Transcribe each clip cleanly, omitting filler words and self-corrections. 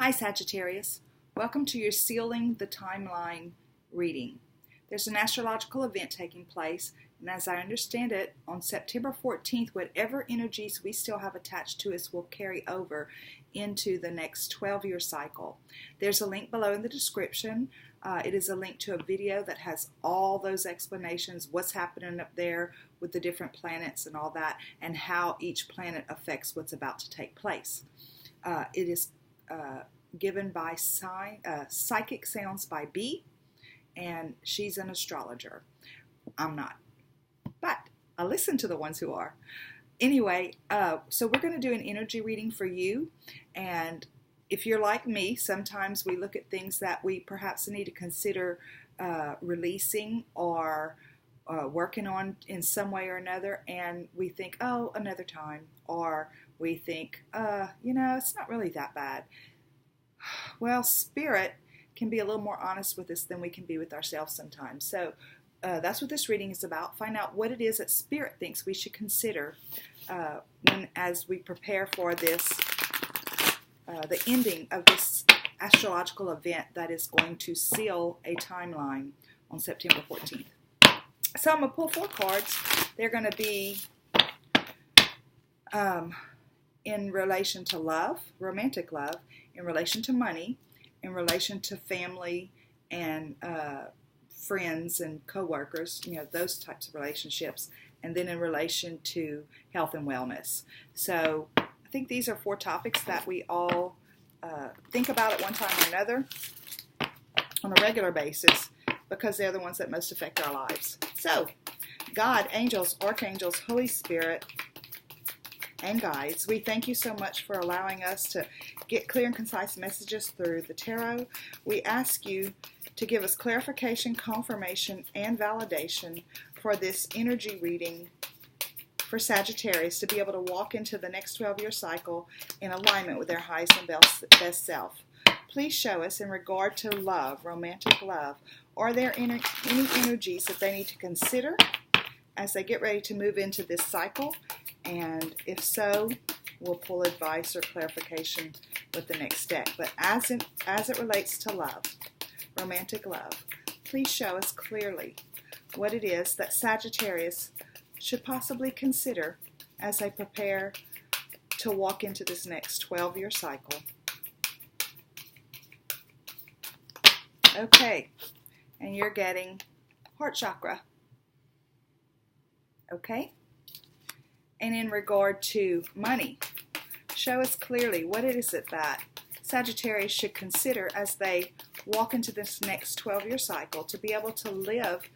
Hi Sagittarius, welcome to your Sealing the Timeline reading. There's an astrological event taking place, and as I understand it, on September 14th, whatever energies we still have attached to us will carry over into the next 12-year cycle. There's a link below in the description. It is a link to a video that has all those explanations, what's happening up there with the different planets and all that, and how each planet affects what's about to take place. It is given by Psychic Sounds by B, and she's an astrologer. I'm not, but I listen to the ones who are. Anyway, so we're going to do an energy reading for you, and if you're like me, sometimes we look at things that we perhaps need to consider releasing or working on in some way or another, and we think, oh, another time, or we think, it's not really that bad. Well, Spirit can be a little more honest with us than we can be with ourselves sometimes. So that's what this reading is about. Find out what it is that Spirit thinks we should consider as we prepare for this, the ending of this astrological event that is going to seal a timeline on September 14th. So I'm going to pull 4 cards. They're going to be in relation to love, romantic love, in relation to money, in relation to family and friends and co-workers, those types of relationships, and then in relation to health and wellness. So I think these are 4 topics that we all think about at one time or another on a regular basis, because they're the ones that most affect our lives. So, God, angels, archangels, Holy Spirit, and guides, we thank you so much for allowing us to get clear and concise messages through the tarot. We ask you to give us clarification, confirmation, and validation for this energy reading for Sagittarius to be able to walk into the next 12-year cycle in alignment with their highest and best self. Please show us in regard to love, romantic love, are there any energies that they need to consider as they get ready to move into this cycle? And if so, we'll pull advice or clarification with the next deck. But as it relates to love, romantic love, please show us clearly what it is that Sagittarius should possibly consider as they prepare to walk into this next 12-year cycle. Okay, and you're getting heart chakra. Okay? And in regard to money, show us clearly what it is that Sagittarius should consider as they walk into this next 12-year cycle to be able to live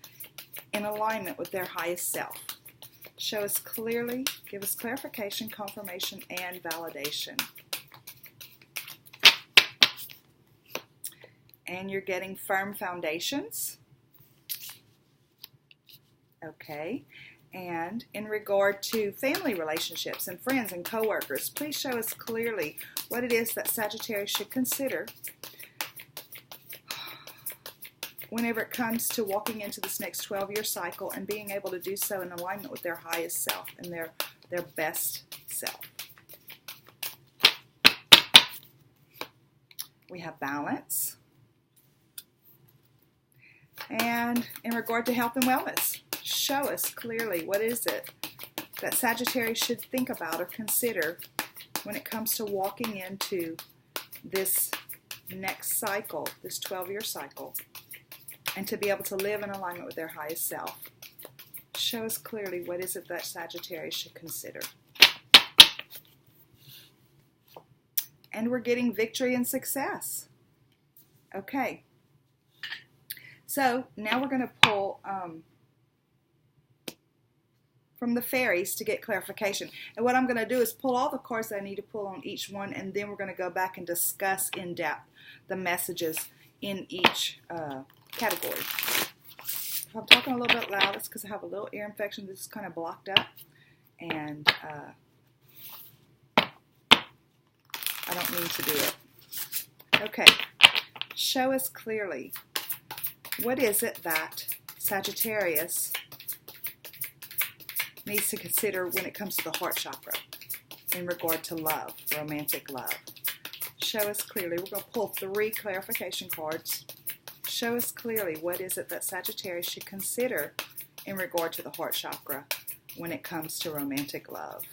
in alignment with their highest self. Show us clearly, give us clarification, confirmation, and validation. And you're getting firm foundations. Okay. And in regard to family relationships and friends and co-workers, please show us clearly what it is that Sagittarius should consider whenever it comes to walking into this next 12-year cycle and being able to do so in alignment with their highest self and their best self. We have balance. And in regard to health and wellness, show us clearly what is it that Sagittarius should think about or consider when it comes to walking into this next cycle, this 12-year cycle, and to be able to live in alignment with their highest self. Show us clearly what is it that Sagittarius should consider. And we're getting victory and success. Okay. So now we're going to pull from the fairies to get clarification. And what I'm going to do is pull all the cards that I need to pull on each one, and then we're going to go back and discuss in depth the messages in each category. If I'm talking a little bit loud, it's because I have a little ear infection that's kind of blocked up, and I don't mean to do it. Okay, show us clearly what is it that Sagittarius needs to consider when it comes to the heart chakra in regard to love, romantic love. show us clearly. We're going to pull 3 clarification cards. Show us clearly what is it that Sagittarius should consider in regard to the heart chakra when it comes to romantic love.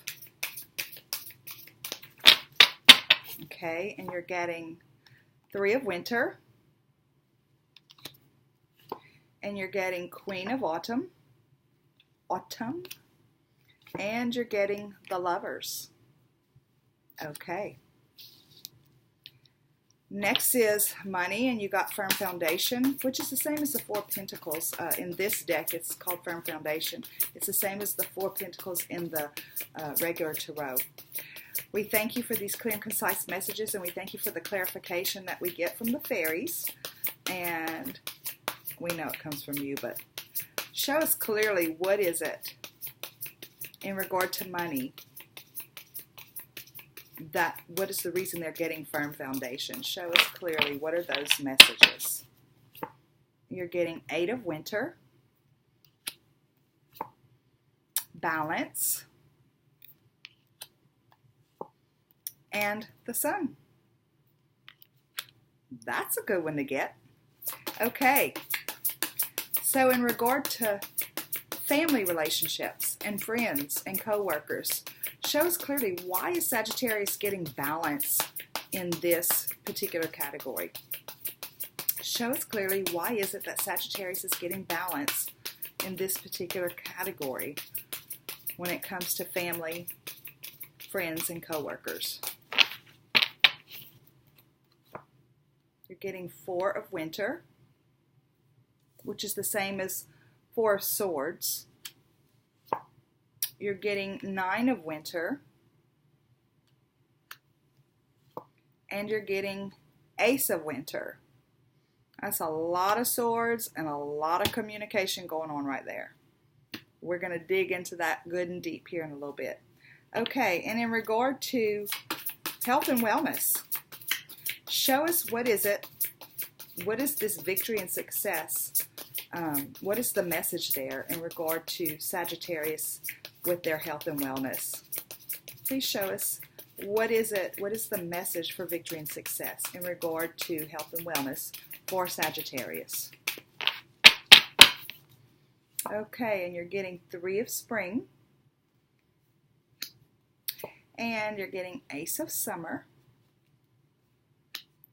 Okay, and you're getting 3 of Winter. And you're getting Queen of Autumn. And you're getting the Lovers. Okay. Next is money, and you got Firm Foundation, which is the same as the 4 of Pentacles. In this deck, it's called Firm Foundation. It's the same as the 4 of Pentacles in the regular tarot. We thank you for these clear and concise messages, and we thank you for the clarification that we get from the fairies. And we know it comes from you, but show us clearly what is it in regard to money. What is the reason they're getting Firm Foundation? Show us clearly what are those messages. You're getting 8 of Winter, Balance, and the Sun. That's a good one to get. Okay, so in regard to family relationships and friends and co-workers, show us clearly why is Sagittarius getting balance in this particular category. Show us clearly why is it that Sagittarius is getting balance in this particular category when it comes to family, friends, and co-workers. You're getting 4 of Winter, which is the same as 4 of Swords. You're getting 9 of Winter, and you're getting Ace of Winter. That's a lot of swords and a lot of communication going on right there. We're going to dig into that good and deep here in a little bit. Okay, and in regard to health and wellness, show us what is it, what is this victory and success, what is the message there in regard to Sagittarius with their health and wellness. Please show us what is it, what is the message for victory and success in regard to health and wellness for Sagittarius. Okay, and you're getting 3 of Spring, and you're getting Ace of Summer,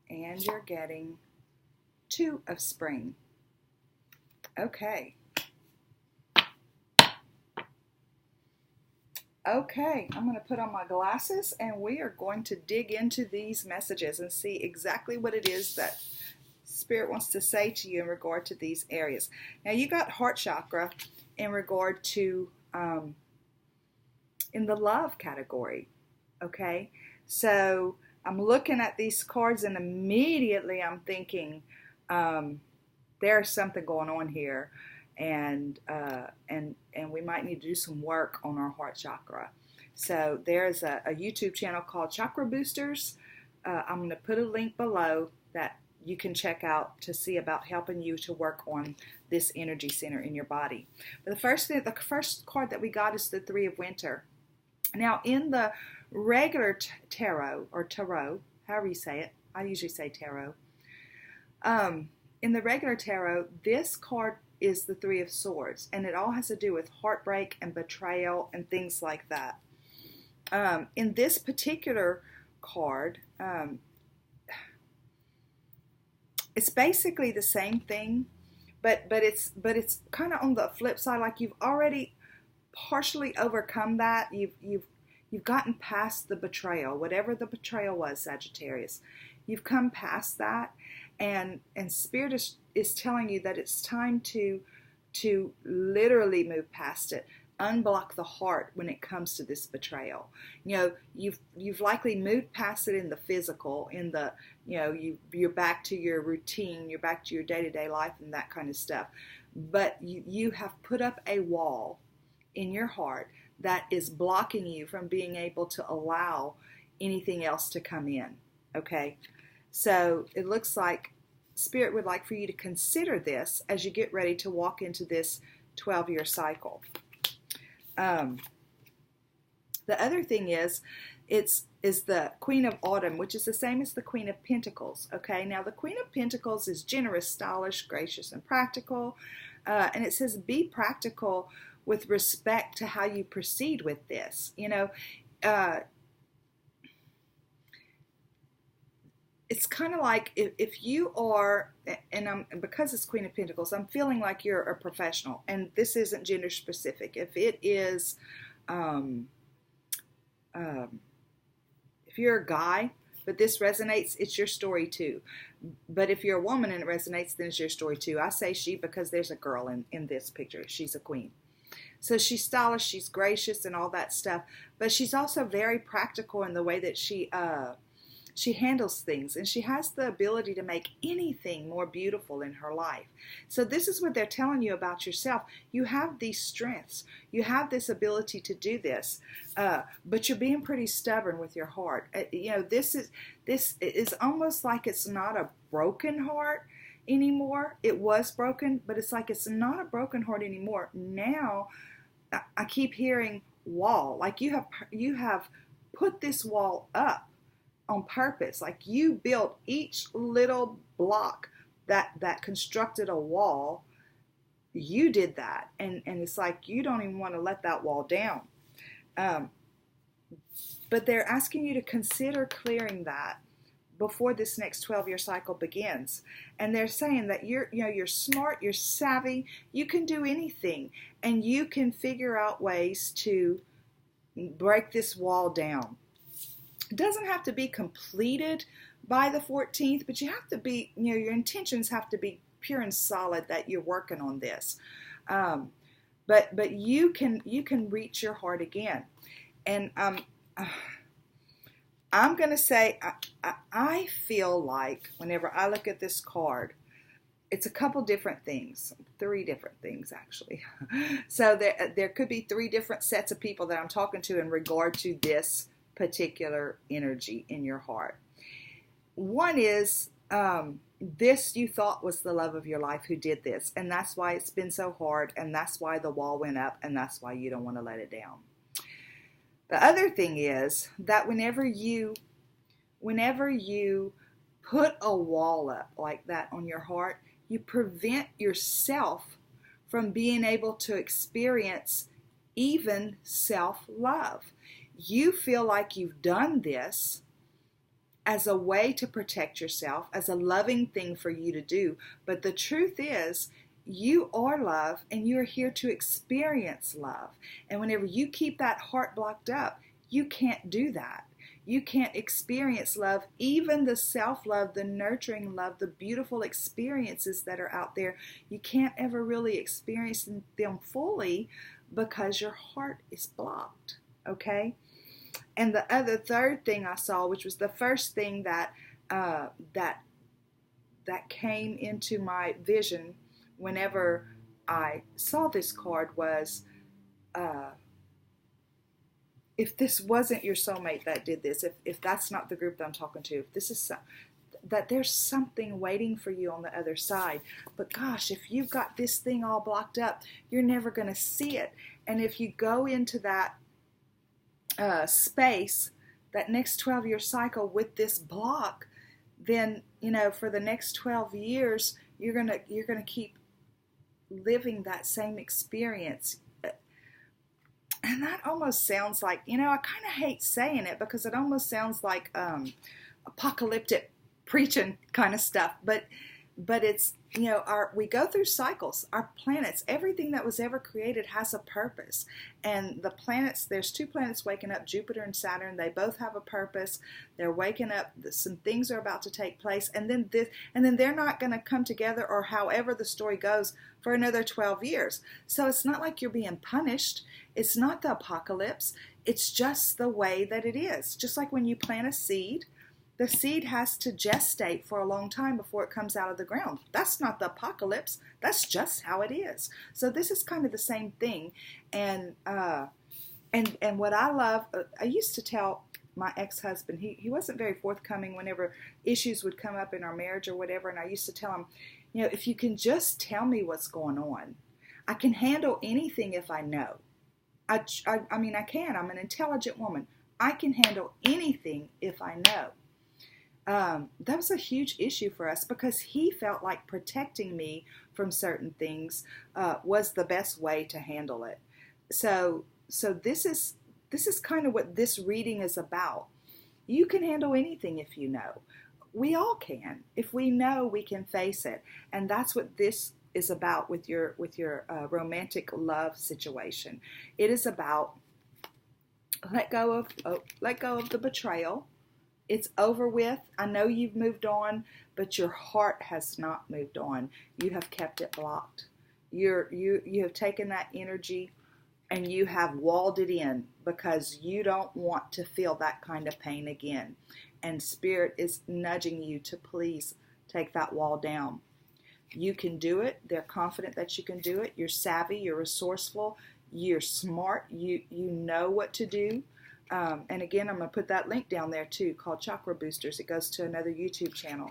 and you're getting 2 of Spring. Okay. Okay, I'm going to put on my glasses and we are going to dig into these messages and see exactly what it is that Spirit wants to say to you in regard to these areas. Now you got heart chakra in regard to in the love category. Okay, so I'm looking at these cards and immediately I'm thinking there's something going on here. And we might need to do some work on our heart chakra. So there's a YouTube channel called Chakra Boosters. I'm going to put a link below that you can check out to see about helping you to work on this energy center in your body. But the first card that we got is the 3 of Winter. Now in the regular tarot, or tarot, however you say it, I usually say tarot. In the regular tarot, this card is the 3 of Swords, and it all has to do with heartbreak and betrayal and things like that. In this particular card, it's basically the same thing, but it's kind of on the flip side. Like you've already partially overcome that. You've gotten past the betrayal, whatever the betrayal was, Sagittarius. You've come past that, and Spirit is telling you that it's time to literally move past it, unblock the heart when it comes to this betrayal. You know, you've likely moved past it in the physical, in the, you know, you're back to your routine, you're back to your day-to-day life and that kind of stuff. But you have put up a wall in your heart that is blocking you from being able to allow anything else to come in. Okay, so it looks like Spirit would like for you to consider this as you get ready to walk into this 12-year cycle. The other thing is, it's is the Queen of Autumn, which is the same as the Queen of Pentacles. Okay, now the Queen of Pentacles is generous, stylish, gracious, and practical. And it says be practical with respect to how you proceed with this. It's kind of like if you are, and because it's Queen of Pentacles, I'm feeling like you're a professional, and this isn't gender specific. If it is, if you're a guy, but this resonates, it's your story too. But if you're a woman and it resonates, then it's your story too. I say she because there's a girl in this picture. She's a queen. So she's stylish, she's gracious and all that stuff, but she's also very practical in the way that she handles things, and she has the ability to make anything more beautiful in her life. So this is what they're telling you about yourself. You have these strengths. You have this ability to do this, but you're being pretty stubborn with your heart. This is almost like it's not a broken heart anymore. It was broken, but it's like it's not a broken heart anymore. Now, I keep hearing wall. Like you have put this wall up on purpose. Like you built each little block that constructed a wall. You did that, and it's like you don't even want to let that wall down. But they're asking you to consider clearing that before this next 12-year cycle begins. And they're saying that you're smart, you're savvy, you can do anything, and you can figure out ways to break this wall down. It doesn't have to be completed by the 14th, but you have to be, your intentions have to be pure and solid that you're working on this. But you can reach your heart again. And I'm going to say, I feel like whenever I look at this card, it's a couple different things, 3 different things actually. So there could be 3 different sets of people that I'm talking to in regard to this particular energy in your heart. One is this you thought was the love of your life who did this, and that's why it's been so hard, and that's why the wall went up, and that's why you don't want to let it down. The other thing is that whenever you put a wall up like that on your heart, you prevent yourself from being able to experience even self-love. You feel like you've done this as a way to protect yourself, as a loving thing for you to do. But the truth is, you are love, and you're here to experience love. And whenever you keep that heart blocked up, you can't do that. You can't experience love, even the self-love, the nurturing love, the beautiful experiences that are out there. You can't ever really experience them fully because your heart is blocked, okay? And the third thing I saw, which was the first thing that came into my vision whenever I saw this card, was if this wasn't your soulmate that did this, if that's not the group that I'm talking to, if this is that there's something waiting for you on the other side. But gosh, if you've got this thing all blocked up, you're never going to see it. And if you go into that space, that next 12-year cycle with this block, then for the next 12 years you're gonna keep living that same experience. And that almost sounds like, I kind of hate saying it because it almost sounds like apocalyptic preaching kind of stuff, but it's, we go through cycles. Our planets, everything that was ever created has a purpose. And the planets, there's 2 planets waking up, Jupiter and Saturn. They both have a purpose. They're waking up. Some things are about to take place. And then they're not going to come together, or however the story goes, for another 12 years. So it's not like you're being punished. It's not the apocalypse. It's just the way that it is. Just like when you plant a seed, the seed has to gestate for a long time before it comes out of the ground. That's not the apocalypse. That's just how it is. So this is kind of the same thing. And what I love, I used to tell my ex-husband, he wasn't very forthcoming whenever issues would come up in our marriage or whatever. And I used to tell him, if you can just tell me what's going on, I can handle anything if I know. I mean, I can. I'm an intelligent woman. I can handle anything if I know. That was a huge issue for us because he felt like protecting me from certain things was the best way to handle it. So this is kind of what this reading is about. You can handle anything if you know. We all can. If we know, we can face it, and that's what this is about with your romantic love situation. It is about let go of the betrayal. It's over with. I know you've moved on, but your heart has not moved on. You have kept it blocked. You have taken that energy and you have walled it in because you don't want to feel that kind of pain again. And Spirit is nudging you to please take that wall down. You can do it. They're confident that you can do it. You're savvy. You're resourceful. You're smart. You know what to do. And again, I'm going to put that link down there too, called Chakra Boosters. It goes to another YouTube channel.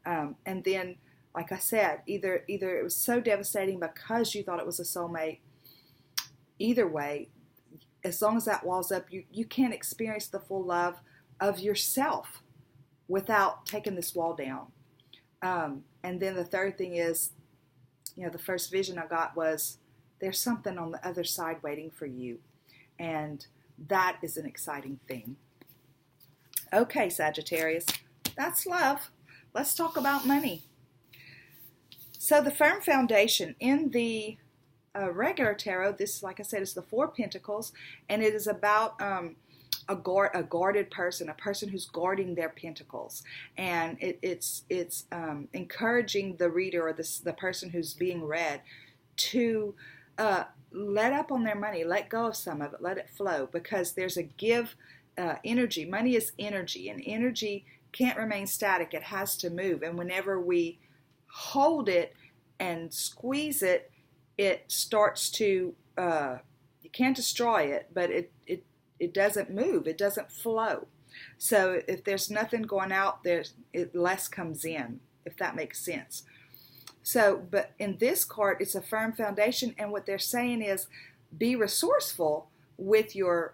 And then, like I said, either it was so devastating because you thought it was a soulmate. Either way, as long as that wall's up, you can't experience the full love of yourself without taking this wall down. And then the third thing is, the first vision I got was there's something on the other side waiting for you. And that is an exciting thing. Okay, Sagittarius, that's love. Let's talk about money. So the firm foundation in the regular tarot, this, like I said, is the Four of Pentacles, and it is about a guarded person, a person who's guarding their pentacles, and it's encouraging the reader or the person who's being read to let up on their money, let go of some of it, let it flow, because there's a give energy. Money is energy, and energy can't remain static. It has to move, and whenever we hold it and squeeze it, it starts to, you can't destroy it, but it doesn't move, it doesn't flow. So if there's nothing going out, less comes in, if that makes sense. So, but in this card, it's a firm foundation, and what they're saying is be resourceful with your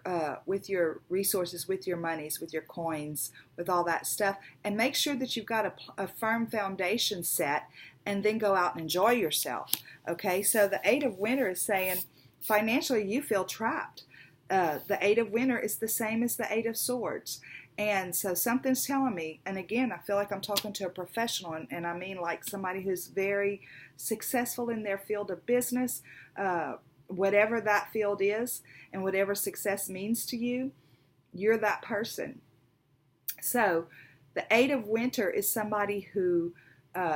resources, with your monies, with your coins, with all that stuff, and make sure that you've got a firm foundation set, and then go out and enjoy yourself. Okay, so the Eight of Winter is saying financially you feel trapped. The Eight of Winter is the same as the Eight of Swords. And so something's telling me, and again, I feel like I'm talking to a professional, and I mean like somebody who's very successful in their field of business, whatever that field is, and whatever success means to you, you're that person. So the Eight of Winter is somebody who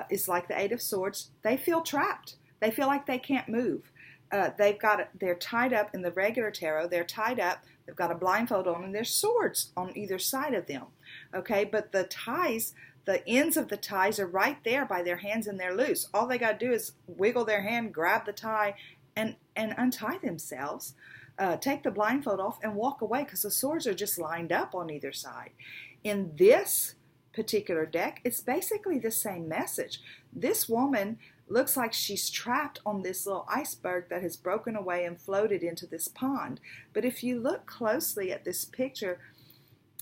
is like the Eight of Swords. They feel trapped. They feel like they can't move. They're tied up in the regular tarot. They're tied up. They've got a blindfold on, and there's swords on either side of them. Okay, but the ties, the ends of the ties are right there by their hands, and they're loose. All they got to do is wiggle their hand, grab the tie, and untie themselves, take the blindfold off, and walk away, because the swords are just lined up on either side. In this particular deck, it's basically the same message. This woman looks like she's trapped on this little iceberg that has broken away and floated into this pond. But if you look closely at this picture,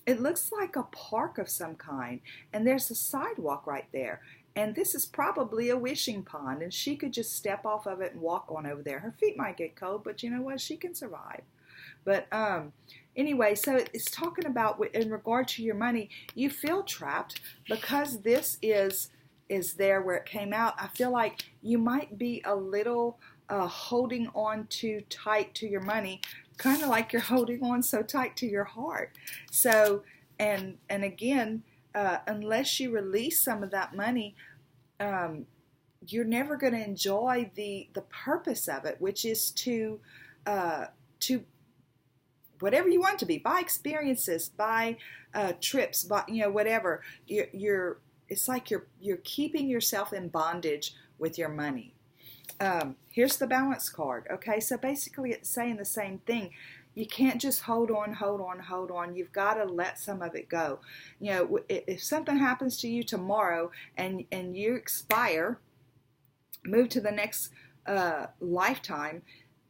it looks like a park of some kind, and there's a sidewalk right there. And this is probably a wishing pond, and she could just step off of it and walk on over there. Her feet might get cold, but you know what? She can survive. But anyway, so it's talking about, in regard to your money, you feel trapped because this is there where it came out. I feel like you might be a little holding on too tight to your money, kind of like you're holding on so tight to your heart. So, and again, unless you release some of that money, you're never going to enjoy the purpose of it, which is to whatever you want to be, buy experiences, buy trips, buy, whatever. It's like you're keeping yourself in bondage with your money. Here's the Balance card. Okay, so basically it's saying the same thing. You can't just hold on. You've got to let some of it go. If something happens to you tomorrow and you expire, move to the next lifetime,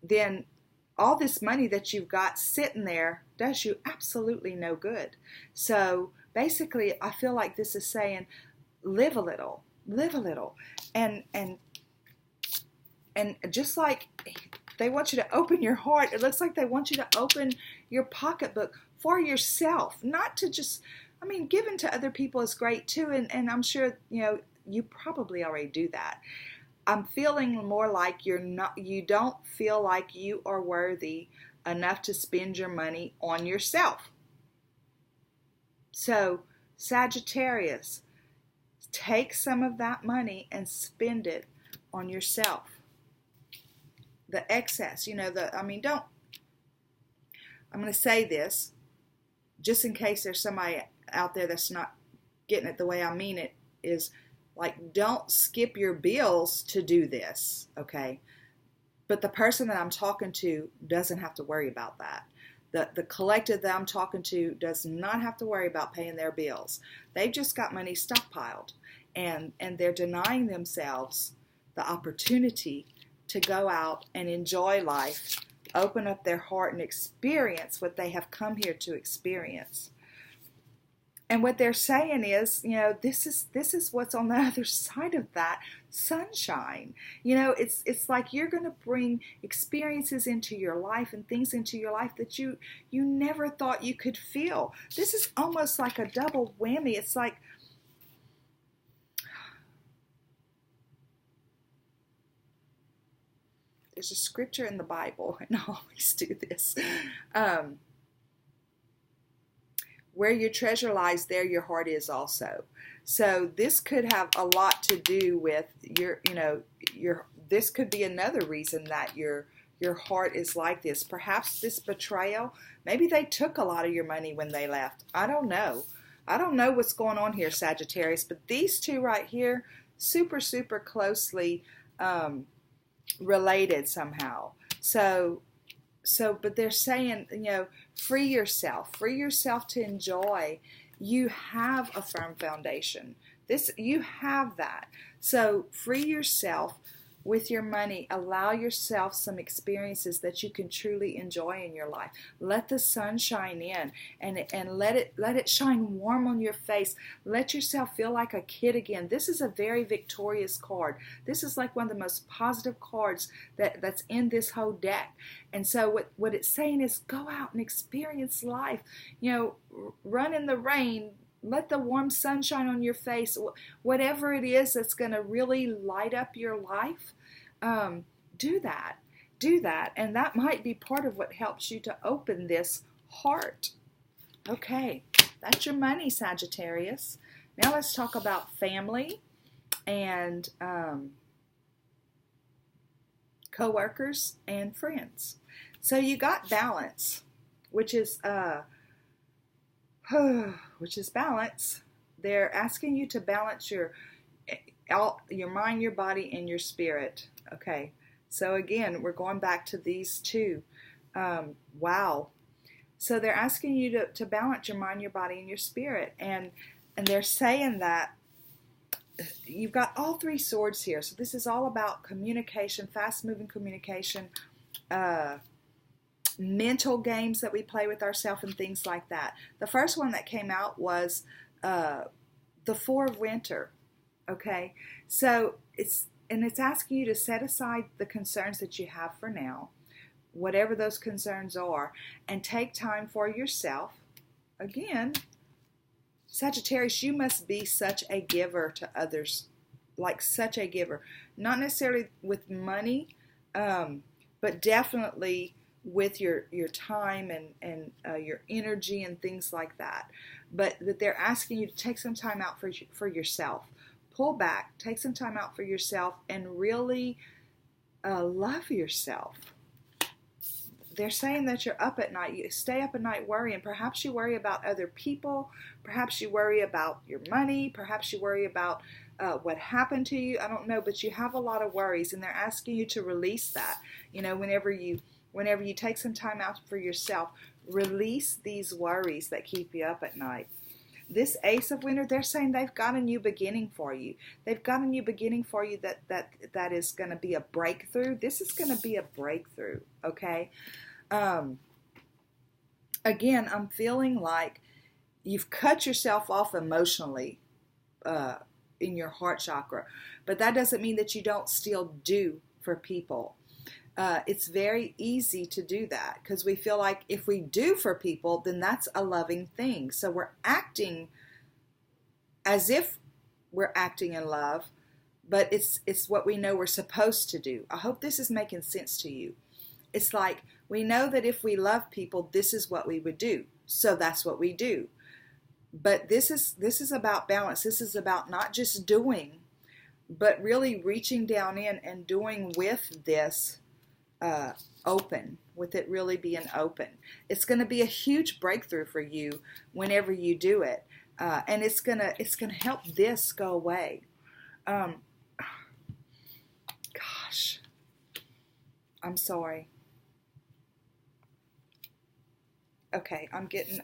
then all this money that you've got sitting there does you absolutely no good. So basically, I feel like this is saying, live a little, and just like they want you to open your heart, it looks like they want you to open your pocketbook for yourself, not to just, I mean, giving to other people is great too, and I'm sure, you probably already do that. I'm feeling more like you don't feel like you are worthy enough to spend your money on yourself. So, Sagittarius, take some of that money and spend it on yourself. The excess, don't, I'm going to say this just in case there's somebody out there that's not getting it the way I mean it, is like, don't skip your bills to do this, okay? But the person that I'm talking to doesn't have to worry about that. The collective that I'm talking to does not have to worry about paying their bills. They've just got money stockpiled, and they're denying themselves the opportunity to go out and enjoy life, open up their heart and experience what they have come here to experience. And what they're saying is, this is what's on the other side of that sunshine. It's like you're going to bring experiences into your life and things into your life that you never thought you could feel. This is almost like a double whammy. It's like, there's a scripture in the Bible, and I always do this. Where your treasure lies, there your heart is also. So this could have a lot to do with this could be another reason that your heart is like this. Perhaps this betrayal, maybe they took a lot of your money when they left. I don't know. I don't know what's going on here, Sagittarius, but these two right here, super, super closely related somehow. But they're saying, free yourself to enjoy. You have a firm foundation. You have that. So free yourself with your money. Allow yourself some experiences that you can truly enjoy in your life. Let the sun shine in and let it shine warm on your face. Let yourself feel like a kid again. This is a very victorious card. This is like one of the most positive cards that's in this whole deck. And so what it's saying is, go out and experience life. Run in the rain. Let the warm sunshine on your face. Whatever it is that's going to really light up your life, do that. And that might be part of what helps you to open this heart. Okay, that's your money, Sagittarius. Now let's talk about family and co-workers and friends. So you got balance, which is balance. They're asking you to balance your mind, your body, and your spirit. Okay, so again, we're going back to these two. Wow. So they're asking you to balance your mind, your body, and your spirit. And they're saying that you've got all three swords here. So this is all about communication, fast-moving communication, mental games that we play with ourselves and things like that. The first one that came out was the Four of Winter. Okay, so it's asking you to set aside the concerns that you have for now, whatever those concerns are, and take time for yourself. Again, Sagittarius, you must be such a giver to others, like such a giver. Not necessarily with money, but definitely with your time and your energy and things like that. But that they're asking you to take some time out for yourself. Pull back, take some time out for yourself, and really love yourself. They're saying that you're up at night. You stay up at night worrying. Perhaps you worry about other people. Perhaps you worry about your money. Perhaps you worry about what happened to you. I don't know, but you have a lot of worries, and they're asking you to release that. Whenever you take some time out for yourself, release these worries that keep you up at night. This Ace of Winter, they're saying they've got a new beginning for you. They've got a new beginning for you that is going to be a breakthrough. This is going to be a breakthrough, okay? again, I'm feeling like you've cut yourself off emotionally in your heart chakra, but that doesn't mean that you don't still do for people. It's very easy to do that because we feel like if we do for people, then that's a loving thing. So we're acting as if we're acting in love, but it's what we know we're supposed to do. I hope this is making sense to you. It's like we know that if we love people, this is what we would do. So that's what we do. But this is about balance. This is about not just doing, but really reaching down in and doing with this open, with it really being open. It's going to be a huge breakthrough for you whenever you do it, and it's gonna help this go away. Gosh, I'm sorry. Okay, I'm getting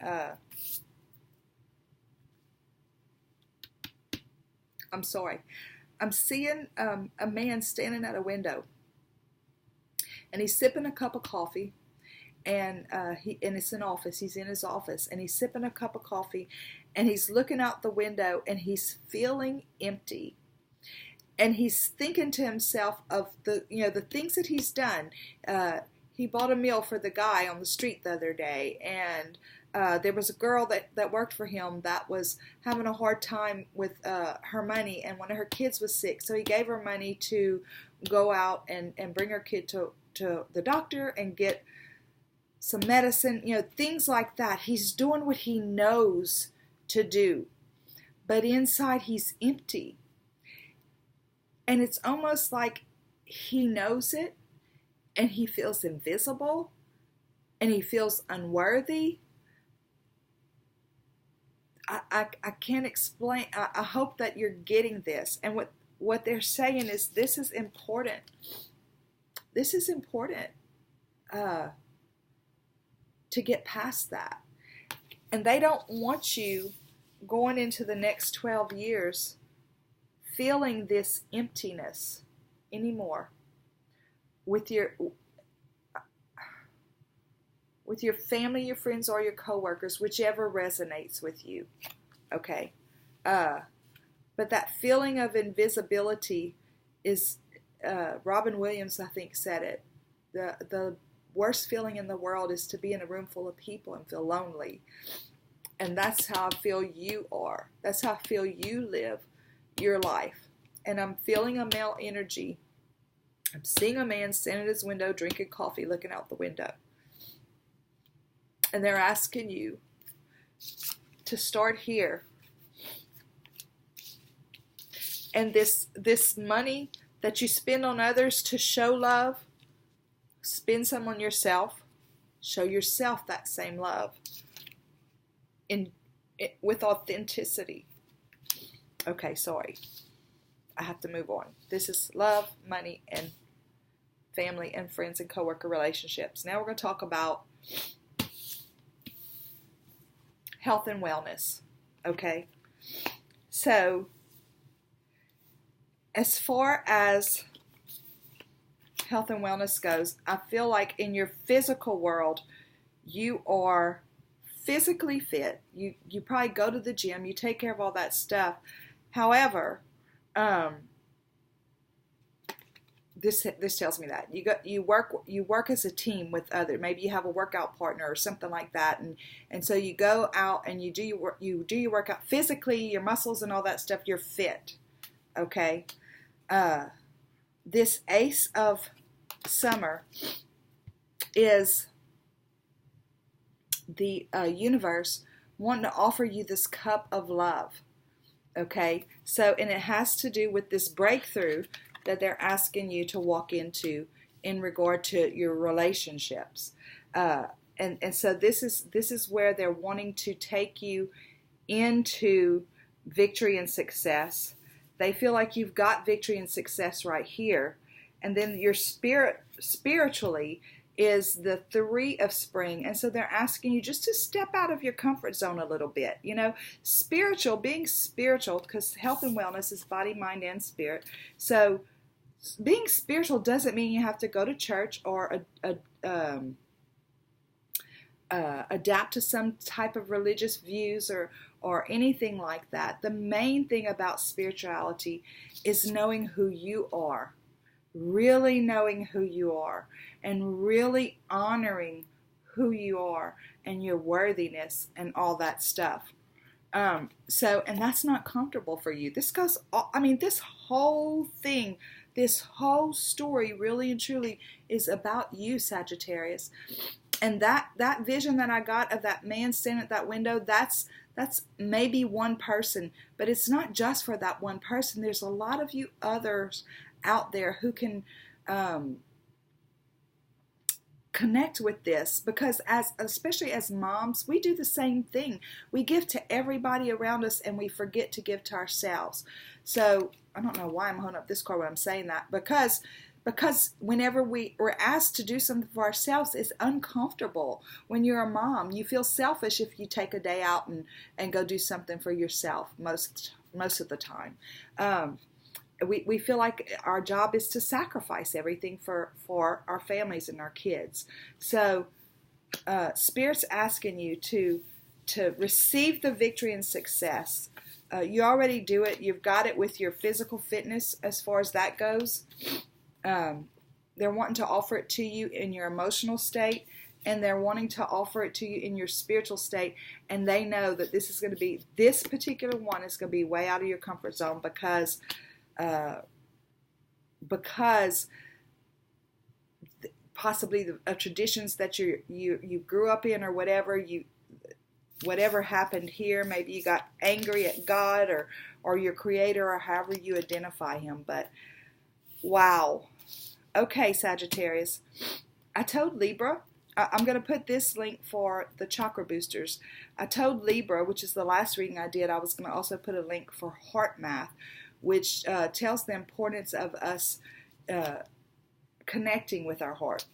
I'm sorry. I'm seeing a man standing at a window, and he's sipping a cup of coffee, and it's an office. He's in his office, and he's sipping a cup of coffee, and he's looking out the window, and he's feeling empty, and he's thinking to himself of the things that he's done. He bought a meal for the guy on the street the other day, and there was a girl that worked for him that was having a hard time with her money, and one of her kids was sick, so he gave her money to go out and bring her kid to the doctor and get some medicine, things like that. He's doing what he knows to do, but inside he's empty. And it's almost like he knows it, and he feels invisible, and he feels unworthy. I can't explain. I hope that you're getting this. And what they're saying is this is important. This is important to get past that. And they don't want you going into the next 12 years feeling this emptiness anymore with your family, your friends, or your coworkers, whichever resonates with you. Okay. But that feeling of invisibility is, Robin Williams, I think, said it. The worst feeling in the world is to be in a room full of people and feel lonely. And that's how I feel you are. That's how I feel you live your life. And I'm feeling a male energy. I'm seeing a man standing at his window drinking coffee, looking out the window. And they're asking you to start here. And this money that you spend on others to show love, spend some on yourself. Show yourself that same love with authenticity. Okay, sorry. I have to move on. This is love, money, and family and friends and coworker relationships. Now we're going to talk about health and wellness. Okay? So, as far as health and wellness goes, I feel like in your physical world, you are physically fit. You probably go to the gym. You take care of all that stuff. However, this tells me that you work as a team with others. Maybe you have a workout partner or something like that, and so you go out and you do your workout physically, your muscles and all that stuff. You're fit, okay. This Ace of Summer is the universe wanting to offer you this cup of love, okay? So, and it has to do with this breakthrough that they're asking you to walk into in regard to your relationships. And so this is where they're wanting to take you into victory and success. They feel like you've got victory and success right here. And then your spiritually is the 3 of spring. And so they're asking you just to step out of your comfort zone a little bit. Being spiritual, because health and wellness is body, mind, and spirit. So being spiritual doesn't mean you have to go to church or adapt to some type of religious views or anything like that. The main thing about spirituality is knowing who you are, really knowing who you are, and really honoring who you are and your worthiness and all that stuff. And that's not comfortable for you. This whole thing, this whole story really and truly is about you, Sagittarius. And that vision that I got of that man standing at that window, that's maybe one person, but it's not just for that one person. There's a lot of you others out there who can connect with this, because especially as moms, we do the same thing. We give to everybody around us and we forget to give to ourselves. So I don't know why I'm holding up this card when I'm saying that, because whenever we're asked to do something for ourselves, it's uncomfortable. When you're a mom, you feel selfish if you take a day out and go do something for yourself most of the time. We feel like our job is to sacrifice everything for our families and our kids. So Spirit's asking you to receive the victory and success. You already do it. You've got it with your physical fitness as far as that goes. They're wanting to offer it to you in your emotional state, and they're wanting to offer it to you in your spiritual state, and they know that this particular one is going to be way out of your comfort zone because possibly the traditions that you grew up in, or whatever happened here. Maybe you got angry at God or your creator, or however you identify him. But wow. Okay, Sagittarius. I told Libra, I'm going to put this link for the chakra boosters. I told Libra, which is the last reading I did, I was going to also put a link for HeartMath, which tells the importance of us connecting with our heart.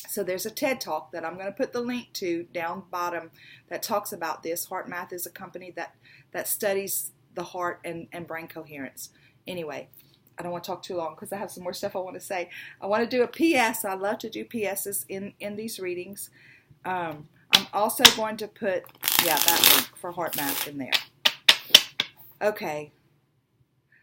So there's a TED Talk that I'm going to put the link to down bottom that talks about this. HeartMath is a company that studies the heart and brain coherence. Anyway, I don't want to talk too long because I have some more stuff I want to say. I want to do a PS. I love to do PSs in these readings. I'm also going to put, that link for HeartMath in there. Okay.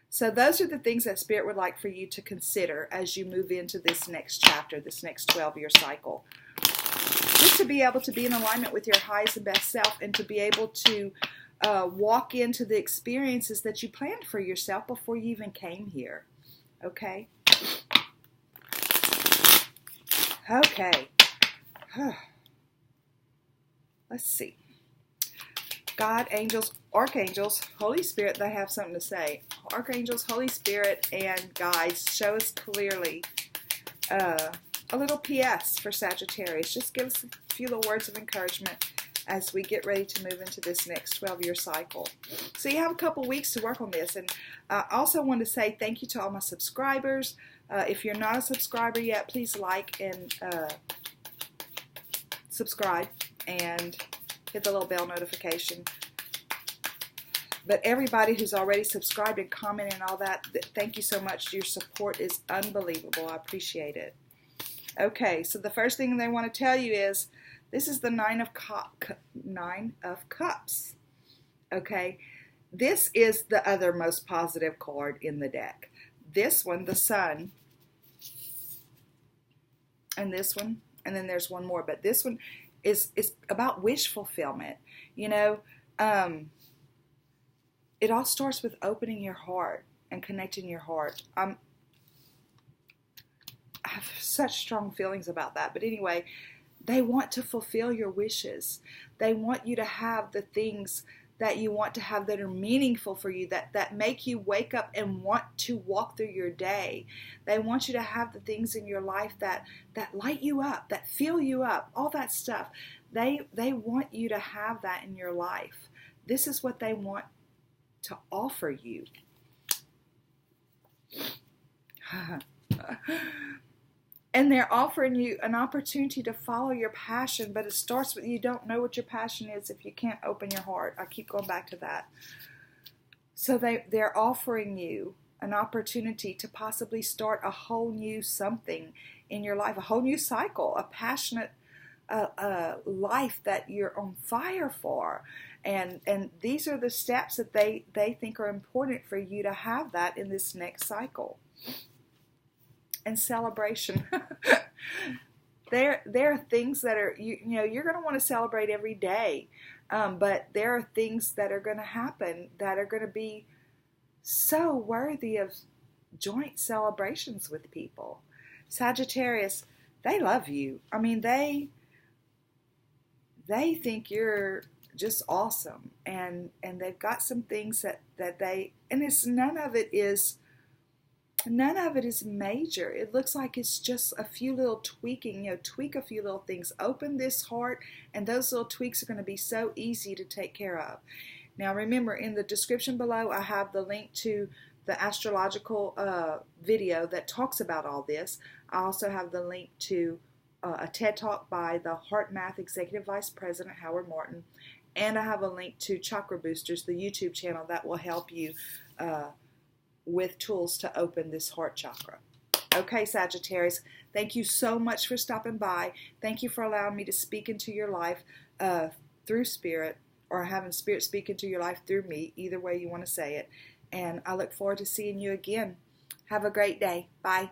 So those are the things that Spirit would like for you to consider as you move into this next chapter, this next 12-year cycle. Just to be able to be in alignment with your highest and best self, and to be able to walk into the experiences that you planned for yourself before you even came here. Okay? Okay. Let's see. God, angels, archangels, Holy Spirit, they have something to say. Archangels, Holy Spirit, and guides, show us clearly a little PS for Sagittarius. Just give us a few little words of encouragement as we get ready to move into this next 12-year cycle. So you have a couple weeks to work on this. And I also want to say thank you to all my subscribers. If you're not a subscriber yet, please like and subscribe and hit the little bell notification. But everybody who's already subscribed and commented and all that, thank you so much. Your support is unbelievable. I appreciate it. Okay, so the first thing they want to tell you is, this is the Nine of Cups. Okay, this is the other most positive card in the deck. This one, the Sun, and this one, and then there's one more, but this one is about wish fulfillment. You know, it all starts with opening your heart and connecting your heart. I have such strong feelings about that. But anyway, they want to fulfill your wishes. They want you to have the things that you want to have that are meaningful for you, that make you wake up and want to walk through your day. They want you to have the things in your life that light you up, that fill you up, all that stuff. They want you to have that in your life. This is what they want to offer you. And they're offering you an opportunity to follow your passion, but it starts with, you don't know what your passion is if you can't open your heart. I keep going back to that. So they're offering you an opportunity to possibly start a whole new something in your life, a whole new cycle, a passionate a life that you're on fire for. And these are the steps that they think are important for you to have that in this next cycle. And celebration. There are things that are, you know, you're going to want to celebrate every day. But there are things that are going to happen that are going to be so worthy of joint celebrations with people. Sagittarius, they love you. I mean, they think you're just awesome, and they've got some things that they, and it's none of it is major. It looks like it's just a few little tweaking, you know, tweak a few little things, open this heart, and those little tweaks are going to be so easy to take care of. Now remember, in the description below I have the link to the astrological video that talks about all this. I also have the link to a TED Talk by the HeartMath Executive Vice President Howard Martin, and I have a link to Chakra Boosters, the YouTube channel that will help you with tools to open this heart chakra. Okay, Sagittarius, thank you so much for stopping by. Thank you for allowing me to speak into your life through Spirit, or having Spirit speak into your life through me, either way you want to say it. And I look forward to seeing you again. Have a great day. Bye.